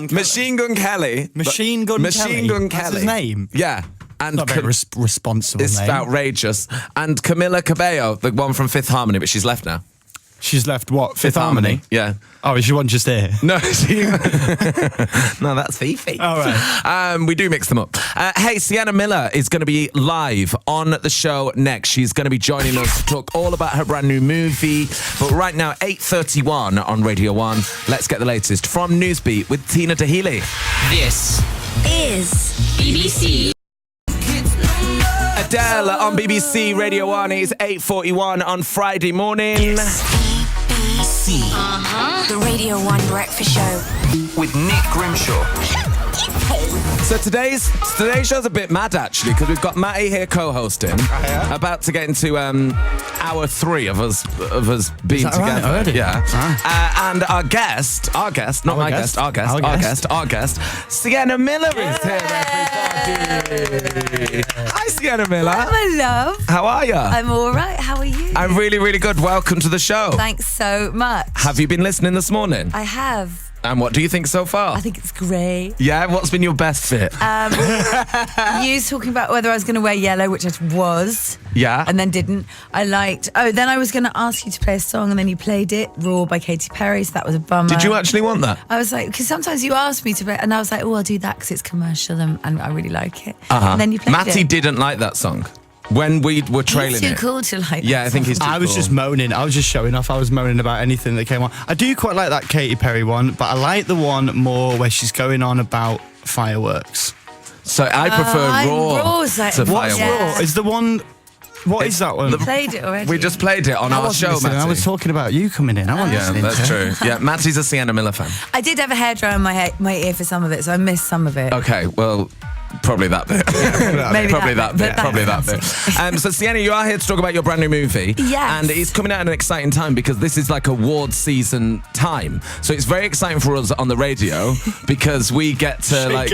Machine Gun Kelly. Machine Gun Kelly. That's his name? Yeah. And not very responsible it's name. outrageous. And Camila Cabello, the one from Fifth Harmony, but she's left now. She's left what? Fifth Harmony? Yeah. Oh, is she one just here? No, no, that's Fifi. All right. We do mix them up. Hey, Sienna Miller is going to be live on the show next. She's going to be joining us to talk all about her brand new movie. But right now, 8:31 on Radio 1. Let's get the latest from Newsbeat with Matty Healy. This is BBC. Adele on BBC Radio 1. It's 8:41 on Friday morning. BBC. The Radio 1 Breakfast Show. With Nick Grimshaw. So today's show's a bit mad, actually, because we've got Matty here co-hosting. About to get into hour 3 of us being together. Right? Already? Yeah. And our guest, Sienna Miller is here, everybody. Hi, Sienna Miller. My love. How are you? I'm all right. How are you? I'm really, really good. Welcome to the show. Thanks so much. Have you been listening this morning? I have. And what do you think so far? I think it's great. Yeah, what's been your best fit? You was talking about whether I was going to wear yellow, which I was. Yeah. And then didn't. Then I was going to ask you to play a song, and then you played it, Raw by Katy Perry, so that was a bummer. Did you actually want that? I was like, because sometimes you ask me to play, and I was like, oh, I'll do that because it's commercial and I really like it. And then you played Matty it. didn't like that song. When we were trailing He's too it. cool to like. Yeah, I think he's too cool. I was just moaning. I was just showing off. I was moaning about anything that came on. I do quite like that Katy Perry one, but I like the one more where she's going on about fireworks. So I prefer Raw Raw's like, to What's fireworks. Raw? Is the one... What is that one? You played it already. We just played it on our show, Matty. I was talking about you coming in. I wasn't Yeah, listening. that's true. Yeah, Matty's a Sienna Miller fan. I did have a hairdryer in my ear for some of it, so I missed some of it. Okay, well... Probably that bit. Maybe Probably that that bit. bit. Probably that bit. So, Sienna, you are here to talk about your brand new movie. Yes. And it's coming out at an exciting time because this is like award season time. So it's very exciting for us on the radio because we get to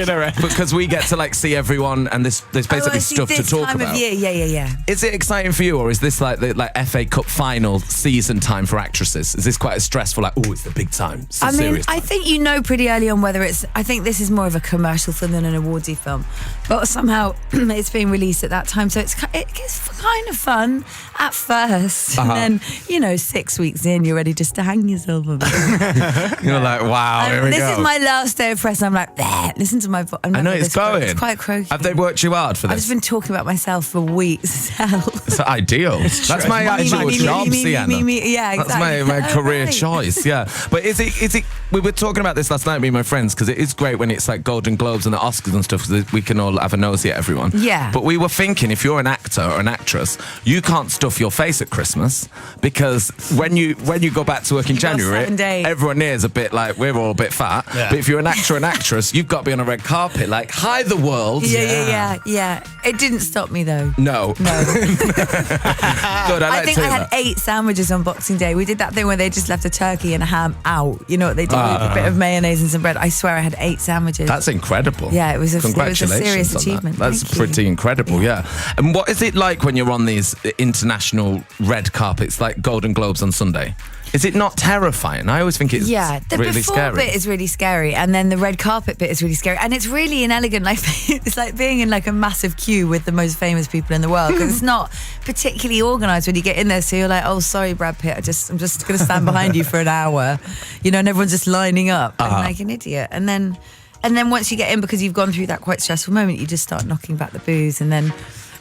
see everyone, and there's basically stuff to talk time about. Of year. Yeah. Is it exciting for you, or is this like the FA Cup final season time for actresses? Is this quite a stressful, it's the big time? It's the serious time? I think you know pretty early on whether it's. I think this is more of a commercial film than an awardsy film, but somehow it's being released at that time, so it's kind of fun at first, and then 6 weeks in, you're ready just to hang yourself a bit. You're like, wow, here we go. This is my last day of press, and I'm like, listen to my voice. I know it's going. It's quite croaky. Have they worked you hard for this? I've just been talking about myself for weeks. It's ideal. That's my actual job, Sienna. Yeah, exactly. That's my career choice. Yeah, but is it? We were talking about this last night, me and my friends, because it is great when it's like Golden Globes and the Oscars and stuff, because we can all have a nosy at everyone. Yeah. But we were thinking, if you're an actor or an actress, you can't stuff your face at Christmas, because when you go back to work in January, everyone here is a bit like, we're all a bit fat. Yeah. But if you're an actor or an actress, you've got to be on a red carpet, like, hi the world. Yeah. It didn't stop me though. No. Good. I think I had 8 sandwiches on Boxing Day. We did that thing where they just left a turkey and a ham out. You know what they do? With a bit of mayonnaise and some bread. I swear I had 8 sandwiches. That's incredible. Yeah, it was a Congratulations serious on achievement. That. That's pretty incredible, yeah. And what is it like when you're on these international red carpets, like Golden Globes on Sunday? Is it not terrifying? I always think it's the really before scary. bit is really scary, and then the red carpet bit is really scary, and it's really inelegant. Like it's like being in like a massive queue with the most famous people in the world, because it's not particularly organised when you get in there. So you're like, oh, sorry, Brad Pitt, I'm just going to stand behind you for an hour, and everyone's just lining up like an idiot, and then once you get in, because you've gone through that quite stressful moment, you just start knocking back the booze, and then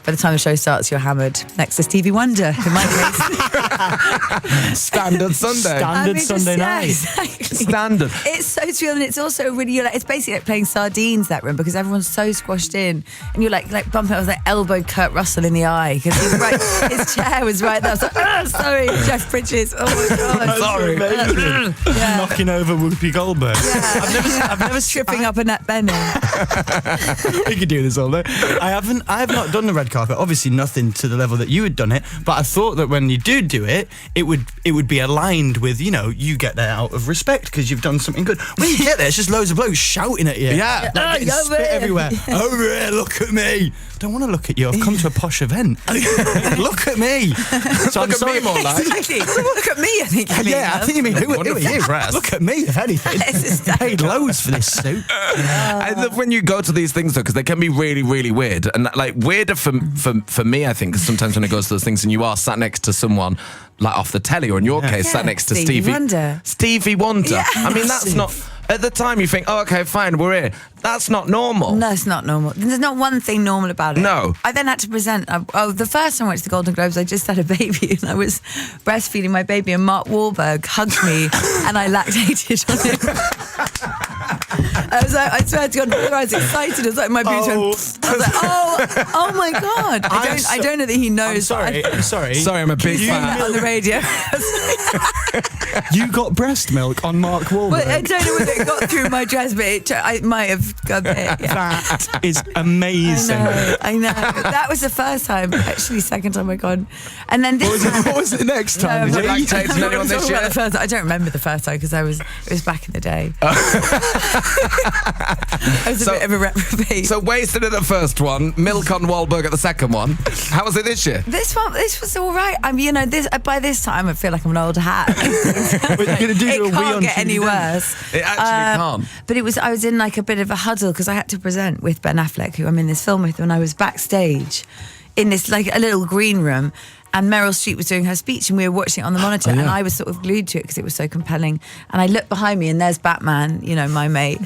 by the time the show starts, you're hammered. Next to Stevie Wonder, in my case. Standard Sunday. Sunday night. Exactly. Standard. It's so chill, and it's also really, it's basically like playing sardines, that room, because everyone's so squashed in, and you're like bumping. I was like elbowed Kurt Russell in the eye, because his chair was right there. I was like, sorry, Jeff Bridges. Oh my God. Sorry. Knocking over Whoopi Goldberg. Yeah. I've never tripping up Annette Bening. We could do this all day. I have not done the red carpet carpet. Obviously, nothing to the level that you had done it, but I thought that when you do it, it would be aligned with, you know, you get there out of respect because you've done something good. When you get there, it's just loads of blokes shouting at you. Yeah. Like, getting spit everywhere. Over here, look at me. I don't want to look at you. I've come to a posh event. Look at me. So Look at me more like. Exactly. Look at me, I think. I think you mean, who are you? Look at me, if anything. I paid loads for this suit. I love when you go to these things though, because they can be really, really weird, and like weirder for me, I think, because sometimes when I go to those things and you are sat next to someone like off the telly, or in your case, sat next to Stevie Wonder. Stevie Wonder. Yeah. I mean, that's not. At the time, you think, oh, okay, fine, we're here. That's not normal. No, it's not normal. There's not one thing normal about it. No. I then had to present. The first time I went to the Golden Globes, I just had a baby and I was breastfeeding my baby, and Mark Wahlberg hugged me and I lactated on him. I was like, I swear to God, I was excited. I was like, my boobs went. I was like, oh my God. I don't know that he knows. I'm sorry. Sorry, I'm a big fan. On the radio. You got breast milk on Mark Wahlberg. Well, I don't know whether it got through my dress, but it might have got there. Yeah. That is amazing. I know. That was the first time. Actually, second time I got. And then this what was it next time? Did you lactate to anyone this year? I don't remember the first time because it was back in the day. I was a bit of a reprobate. So wasted at the first one, milk on Wahlberg at the second one. How was it this year? This was all right. I mean, by this time I feel like I'm an old hat. It can't get any worse. It actually can't. But I was in like a bit of a huddle because I had to present with Ben Affleck, who I'm in this film with, and I was backstage in this like a little green room. And Meryl Streep was doing her speech and we were watching it on the monitor, and I was sort of glued to it because it was so compelling. And I looked behind me and there's Batman, you know, my mate,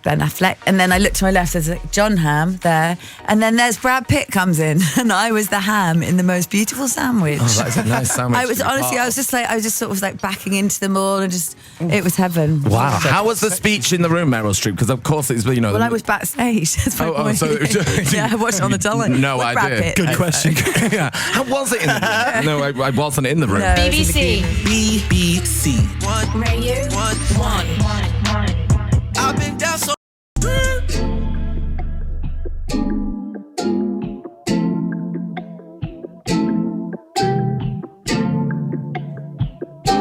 Ben Affleck. And then I looked to my left, there's like John Hamm there. And then there's Brad Pitt comes in and I was the ham in the most beautiful sandwich. Oh, that's a nice sandwich. I was just sort of like backing into them all and just, it was heaven. Wow. How was the speech in the room, Meryl Streep? Because of course it's, you know. Well, I was backstage. That's my point. So yeah, I watched it on the dollar. No idea. Good question. Yeah. How was it in the room? No, I wasn't in the room. No, BBC. Radio 1. I've been down so.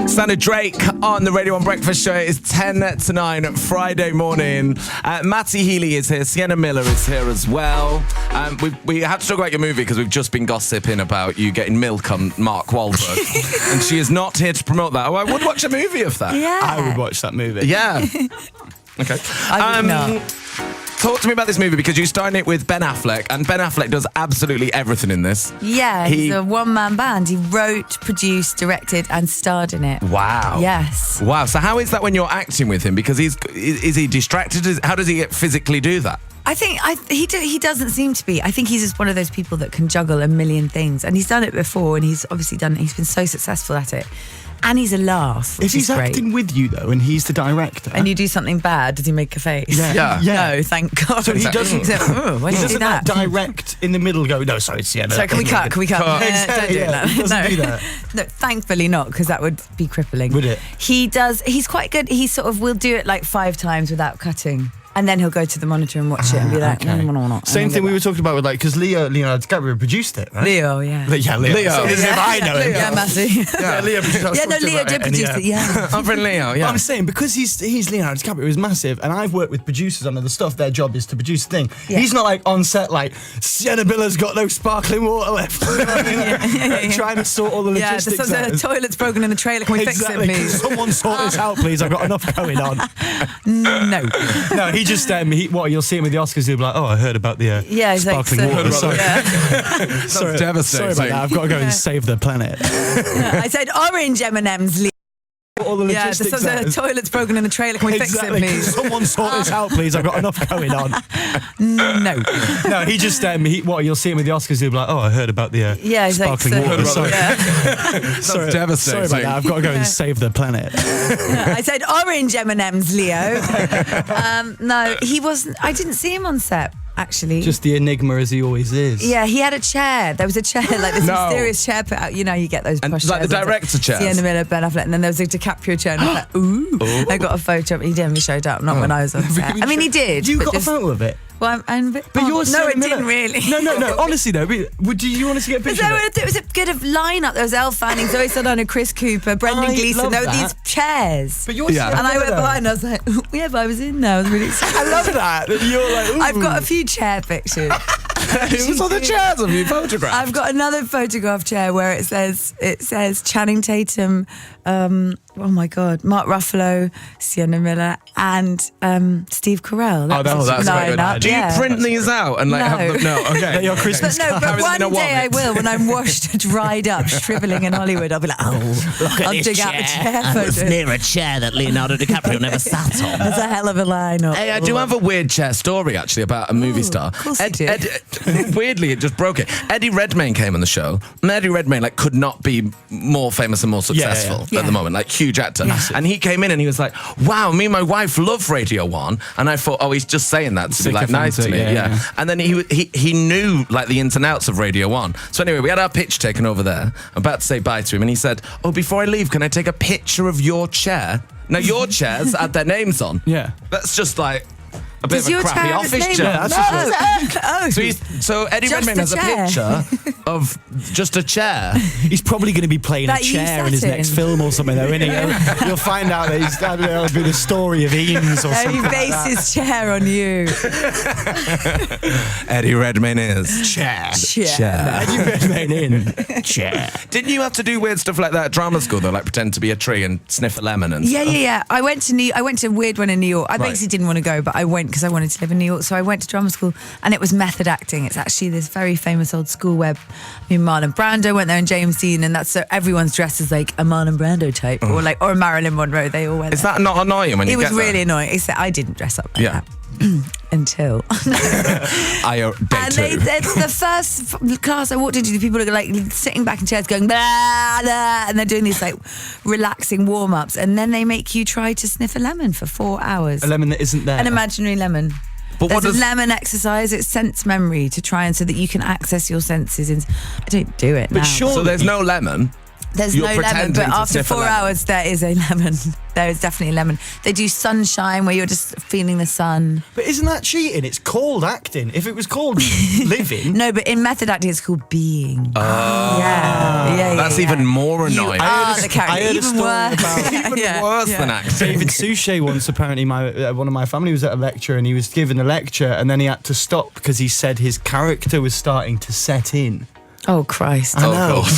Santa Drake on the Radio 1 Breakfast Show. It's 10 to 9 Friday morning. Matty Healy is here. Sienna Miller is here as well. We had to talk about your movie because we've just been gossiping about you getting milk on Mark Wahlberg. And she is not here to promote that. Oh, I would watch a movie of that. Yeah. I would watch that movie. Yeah. Okay. I would not. Talk to me about this movie because you started it with Ben Affleck, and Ben Affleck does absolutely everything in this. Yeah, he's a one-man band. He wrote, produced, directed, and starred in it. Wow. Yes. Wow. So how is that when you're acting with him? Because is he distracted? How does he physically do that? I think he doesn't seem to be. I think he's just one of those people that can juggle a million things, and he's done it before, and he's obviously done it. He's been so successful at it. And he's a laugh. If he's great. acting with you though, and he's the director, and you do something bad, does he make a face? Yeah. No, thank God. So he doesn't. Why did you do that? Direct in the middle. Go. No, sorry, Sienna. So can we cut? Don't do that. He doesn't do that. No, thankfully not, because that would be crippling. Would it? He does. He's quite good. He sort of will do it like 5 times without cutting. And then he'll go to the monitor and watch it and be like, no. Same thing we were talking about with because Leonardo DiCaprio produced it, right? Leo, yeah. Leo. So as if I know him. Yeah, Massey. Yeah, Leo did produce it, yeah. I'm from Leo, yeah. I'm saying, because he's Leonardo DiCaprio, is massive, and I've worked with producers on other stuff, their job is to produce the thing. Yeah. He's not like on set like, Sienna Miller's got no sparkling water left. Trying to sort all the logistics out. The toilet's broken in the trailer, can we fix it, please? Someone sort this out, please, I've got enough going on. No, he just, you'll see him with the Oscars, he'll be like, oh, I heard about the sparkling water. Sorry. Sorry, devastating. Sorry about that, I've got to go and save the planet. I said orange M&M's, Leo. All the logistics the toilet's broken in the trailer, can we fix it, please? Someone sort this out, please, I've got enough going on. No, he just, you'll see him with the Oscars, he'll be like, oh, I heard about the sparkling water. Sorry. Sorry, devastating. Sorry about that, I've got to go and save the planet. I said orange M&M's, Leo. No, he wasn't. I didn't see him on set. Actually, just the enigma as he always is. Yeah, he had a chair. There was a chair, like this mysterious chair put out. You know, you get those posh like the director chair. Sienna Miller, Ben Affleck, and then there was a DiCaprio chair. And I was like, ooh. I got a photo of it. He never showed up. Not when I was on set. I mean, he did. You got a photo of it? Well, I'm a bit. But you're no, Sienna it Miller. didn't really. No. Honestly, though, do you want us to get a picture of it? It was a good lineup. There was Elle Fanning, Zoe Saldana, Chris Cooper, Brendan I Gleeson. love There were that. these chairs. But you're Sienna And I went Miller. behind and I was like, yeah, but I was in there. I was really excited. I love that you're like, ooh. I've got a few chair pictures. Who's on the chairs of you photographed? I've got another photograph chair where it says Channing Tatum, oh my God, Mark Ruffalo, Sienna Miller, and Steve Carell. That's very good. lineup, Do you print these out and like have them? No, okay. They're your Christmas But cards. one day I will, when I'm washed, dried up, shrivelling in Hollywood. I'll be like, I'll dig out the chair photo. Near a chair that Leonardo DiCaprio never sat on. That's a hell of a lineup. Hey, I do have a weird chair story actually about a movie star. Of course you do. Weirdly, it just broke it. Eddie Redmayne came on the show. And Eddie Redmayne could not be more famous and more successful at the moment, huge actor. And he came in and he was like, "Wow, me and my wife love Radio 1." And I thought, oh, he's just saying that to be nice to me. Yeah. And then he knew the ins and outs of Radio 1. So anyway, we had our pitch taken over there. I'm about to say bye to him, and he said, "Oh, before I leave, can I take a picture of your chair?" Now your chairs had their names on. Yeah. That's just like a bit Does of a your crappy chair have office its chair. name on? So Eddie Just Redmayne a has a chair. picture of just a chair. He's probably going to be playing That a you chair sat in his next in. film or something, though, isn't he? You'll find out that that'll be the story of Eames or something. He like based that. his chair on you. Eddie Redmayne is Chair. Chair. Eddie Redmayne in. Chair. Didn't you have to do weird stuff like that at drama school though, like pretend to be a tree and sniff a lemon and stuff? Yeah. I went to a weird one in New York. I basically didn't want to go, but I went because I wanted to live in New York. So I went to drama school, and it was method acting. It's actually this very famous old school where Marlon Brando went there and James Dean, and that's so everyone's dressed as like a Marlon Brando type or a Marilyn Monroe. They all went. Is there. that not annoying when It you was get there? really annoying. Except I didn't dress up like that. Until I day and two. the first class I walked into, the people are like sitting back in chairs going blah, blah, and they're doing these like relaxing warm-ups, and then they make you try to sniff a lemon for 4 hours. A lemon that isn't there. An imaginary lemon. But There's what a lemon exercise. It's sense memory to try and so that you can access your senses. I don't do it now. So there's no lemon. There's You're no lemon, pretending but to after sniff a 4 lemon. hours, there is a lemon. There is definitely a lemon. They do sunshine where you're just feeling the sun. But isn't that cheating? It's called acting. If it was called living. No, but in method acting, it's called being. Yeah. That's even more You annoying. are the character. I heard a Even story worse. about- Even Yeah, worse yeah. than acting. David Suchet once, apparently, one of my family was at a lecture and he was giving a lecture and then he had to stop because he said his character was starting to set in. Oh, Christ. I know. God.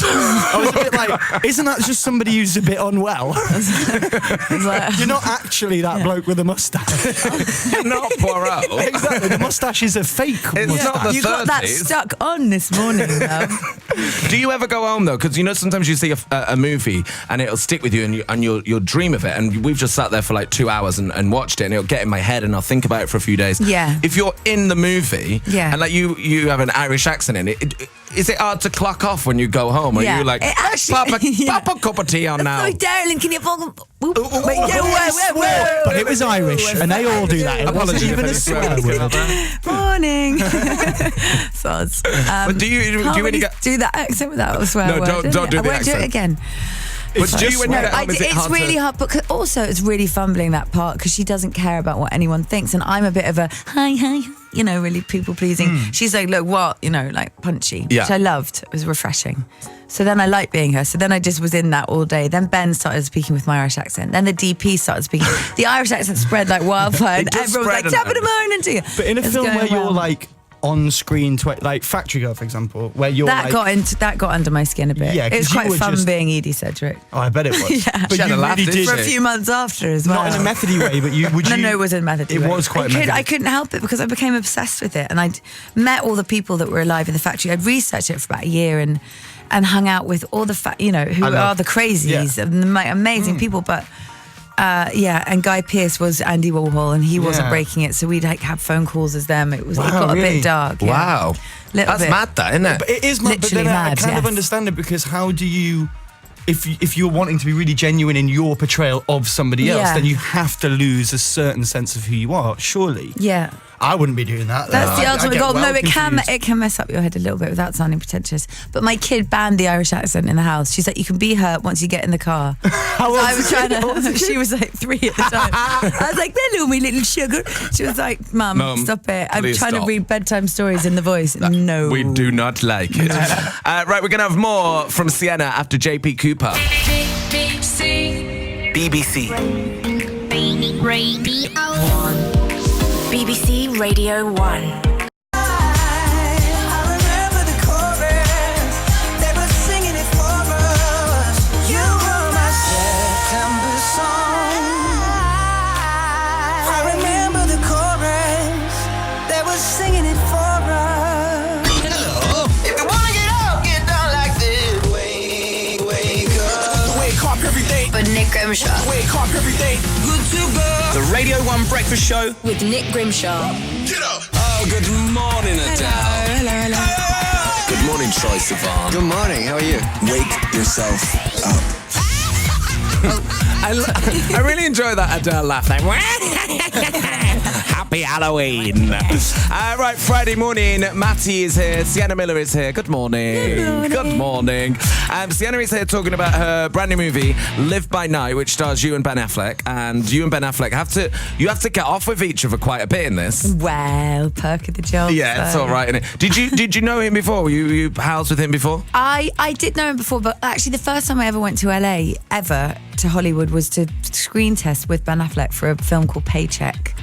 I was a bit like, isn't that just somebody who's a bit unwell? You're not actually that bloke with a moustache. You're not Poirot. Exactly, the moustache is a fake It's moustache. not the You got that 30s. stuck on this morning, though. Do you ever go home though? Because sometimes you see a movie and it'll stick with you and you'll dream of it. And we've just sat there for like 2 hours and watched it, and it'll get in my head and I'll think about it for a few days. Yeah. If you're in the movie, Yeah. and like you have an Irish accent in it, is it hard to clock off when you go home? Or Yeah. you like, It let's actually- pop a cup of tea on now? Sorry, darling, can you fucking... Wait, But it was Irish, and they all do that. It wasn't Apologies even if a I swear swear. word. Morning. Sods. But do you Can't when really you get? do that accent without a swear No, word, don't do I the won't do it accent. again. But do you when you No, get home? Is it it's hard really to? hard, but also it's really fumbling that part because she doesn't care about what anyone thinks, and I'm a bit of a hi, really people pleasing. She's like, look, what, like punchy, Yeah. which I loved. It was refreshing. So then I liked being her. So then I just was in that all day. Then Ben started speaking with my Irish accent. Then the DP started speaking. The Irish accent spread like wildfire, and just everyone was spread like, top of the and morning to you. But in a It's film going where you're well. like on screen, like Factory Girl, for example, where you're That like, got under my skin a bit. Yeah, it was 'cause you quite were fun just- being Edie Cedric. oh, I bet it was. Yeah. But She had you a laugh, really didn't did. For a few months after as well. Not in a methody way, but would you? No, it was a method. It was quite methody. I couldn't help it because I became obsessed with it, and I'd met all the people that were alive in the factory. I'd researched it for about a year and hung out with all the who are the crazies and the amazing people. But and Guy Pearce was Andy Warhol, and he wasn't breaking it, so we'd have phone calls as them. It got a really? bit dark. Yeah. Wow, Little that's bit. mad, that isn't it? But it is mad, but Literally then I mad, kind of yes. understand it because how do you if you're wanting to be really genuine in your portrayal of somebody else, Yeah. then you have to lose a certain sense of who you are, surely. Yeah. I wouldn't be doing that. That's the ultimate goal. No, it confused. can mess up your head a little bit without sounding pretentious. But my kid banned the Irish accent in the house. She's like, you can be her once you get in the car. I was trying to. She was like 3 at the time. I was like, hello, my little sugar. She was like, Mum, stop it. I'm trying to read bedtime stories in the voice. No, we do not like it. Right, we're gonna have more from Sienna after JP Cooper. BBC. BBC Radio 1. Nick Grimshaw. Wake up every day. Good to go. The Radio 1 Breakfast Show. With Nick Grimshaw. Get up. Oh, good morning, Adele. Hello. Good morning, Troy Sivan. Good morning. How are you? Wake yourself up. I really enjoy that Adele laugh. Like, happy Halloween. Right, Friday morning. Matty is here. Sienna Miller is here. Good morning. Good morning. Sienna is here talking about her brand new movie, Live by Night, which stars you and Ben Affleck. And you and Ben Affleck have to get off with each other quite a bit in this. Well, perk of the job. Yeah, it's all right. Isn't it? Did you know him before? Were you pals with him before? I did know him before, but actually the first time I ever went to LA, to Hollywood, was to screen test with Ben Affleck for a film called Paycheck.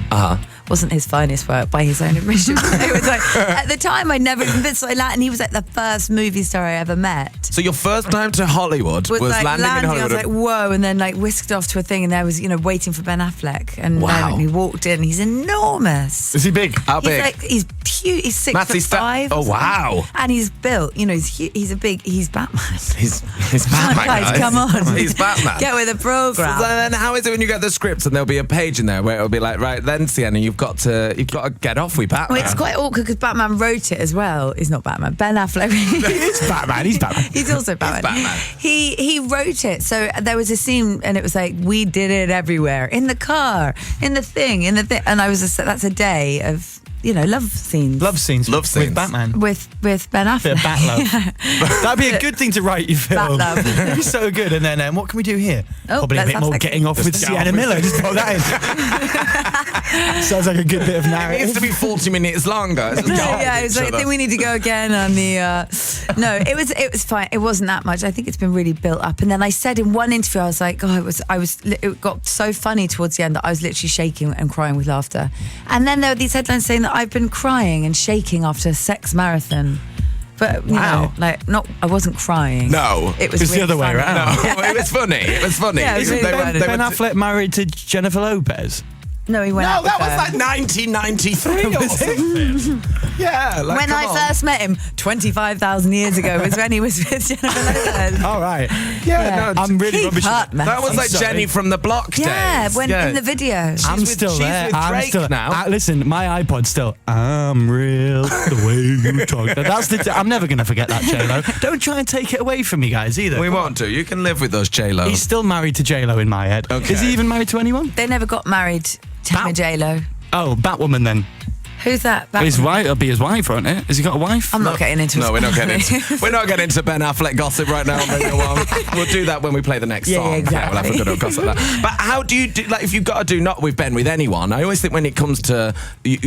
Wasn't his finest work by his own admission. It was like, at the time I'd never been so like, and he was like the first movie star I ever met. So your first time to Hollywood was like landing in Hollywood. I was like, whoa, and then like whisked off to a thing, and there was, waiting for Ben Affleck, and wow. he walked in. He's enormous. Is he big? How big? Like, he's huge. He's 6'5". Oh wow! And he's built. He's Batman. He's Batman. Guys, come on. He's Batman. Get with the program. So then how is it when you get the script and there'll be a page in there where it'll be like, right then, Sienna, you've got to get off with Batman. Well, it's quite awkward because Batman wrote it as well. He's not Batman. Ben Affleck. He's Batman. He's Batman. He's also Batman. He's Batman. He wrote it. So there was a scene and it was like, we did it everywhere. In the car, in the thing. And I was that's a day of, love scenes. Love scenes with Batman. With Ben Affleck. Bit of bat love. That'd be a good thing to write your film. Bat love. It'd be so good. And then what can we do here? Oh, probably a bit more getting off with Sienna Miller. Just put that in. Sounds like a good bit of It narrative. needs to be 40 minutes longer. I was like, I think we need to go again on the. No, it was fine. It wasn't that much. I think it's been really built up. And then I said in one interview, I was like, it got so funny towards the end that I was literally shaking and crying with laughter. And then there were these headlines saying that I've been crying and shaking after a sex marathon. But wow. I wasn't crying. No, it was it's really the other way funny. around. No, it was funny. It was funny. Yeah, it was really funny. Ben Affleck married to Jennifer Lopez. No, he went out with that was her. like 1993 or something. Yeah, like, when I first met him 25,000 years ago was when he was with Jennifer Lopez. All right. Yeah, no, I'm really Keep rubbish. up, man. that was like sorry. Jenny from the Block Yeah, days. in the video. I'm still there. With I'm Drake still now. listen, my iPod's still. I'm real the way you talk. I'm never gonna forget that, J-Lo. Don't try and take it away from me, guys. Either. We won't do. You can live with us, J-Lo. He's still married to J-Lo in my head. Okay. Is he even married to anyone? They never got married to him and J-Lo. Oh, Batwoman then. Who's that? His wife. It'll be his wife, won't it? Has he got a wife? I'm not getting into it. No, we're not getting into Ben Affleck gossip right now on Radio 1. We'll do that when we play the next song. Yeah, exactly. We'll have a good old gossip. But how do you do, like, if you've got to do not with Ben, with anyone, I always think when it comes to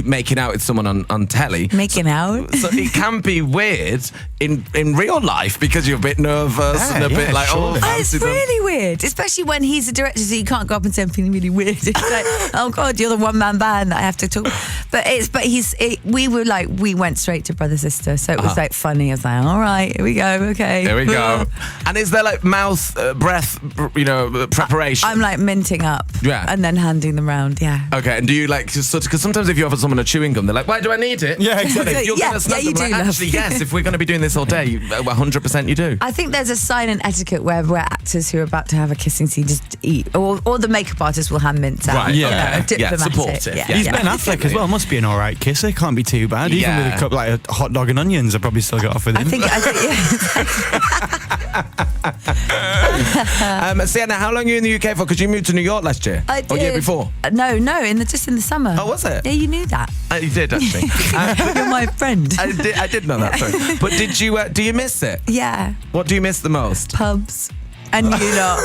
making out with someone on telly. Making out? So it can be weird in real life because you're a bit nervous and a bit like, surely. It's really weird, especially when he's a director, so you can't go up and say I'm feeling really weird. It's like, oh God, you're the one-man band that I have to talk. We went straight to brother sister, so it was like funny. I was like, all right, here we go, okay. There we go. And is there like mouth, breath, preparation? I'm like minting up, and then handing them round, Okay, and do you like, because sometimes if you offer someone a chewing gum, they're like, why do I need it? Yeah, exactly. You're going to snub them, like, actually, yes, if we're going to be doing this all day, 100% you do. I think there's a silent etiquette where actors who are about to have a kissing scene just eat, or the makeup artist will hand mints out. Right, diplomatic. supportive. He's Ben Affleck as well. Must be an all right kisser. Can't be too bad. Even with a cup like a hot dog and onions, I probably still get off with him. I think yeah. Sienna, how long are you in the UK for? Because you moved to New York last year. I did. Or year before? No, just in the summer. Oh, was it? Yeah, you knew that. You did, actually. You're my friend. I did know that, sorry. But did you, do you miss it? Yeah. What do you miss the most? Pubs. And you lot.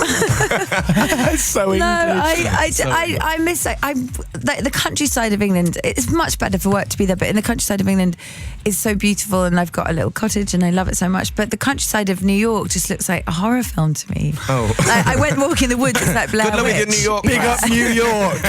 That's so English. I miss like the countryside of England. It's much better for work to be there, but in the countryside of England is so beautiful, and I've got a little cottage and I love it so much. But the countryside of New York just looks like a horror film to me. Oh, I went walking in the woods. It's like Blair good luck Witch. with your New York. Big up New York.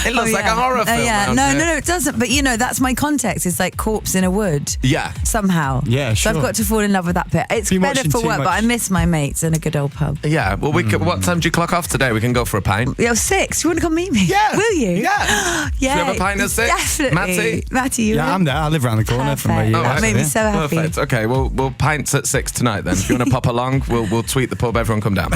It looks like a horror film. Yeah, no, it doesn't. But that's my context. It's like corpse in a wood. Yeah. Somehow. Yeah, sure. So I've got to fall in love with that bit. It's Been better watching for too work, but much. I miss my mates in a good old pub. Yeah, well, what time do you clock off today? We can go for a pint. Yeah, 6. You want to come meet me? Yeah. Will you? Yeah. Yeah. Should we have a pint at 6? Definitely. Matty, you Yeah, will? I'm there. I live around the corner from where you Perfect. are. That made me so happy. Perfect. Okay, we'll pints at 6 tonight then. If you want to pop along, we'll tweet the pub. Everyone come down.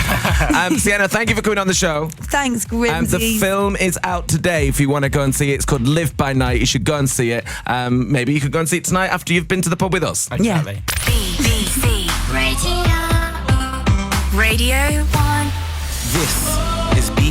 Sienna, thank you for coming on the show. Thanks, Grimsy. The film is out today if you want to go and see it. It's called Live by Night. You should go and see it. Maybe you could go and see it tonight after you've been to the pub with us. Exactly. BBC Radio 1. This is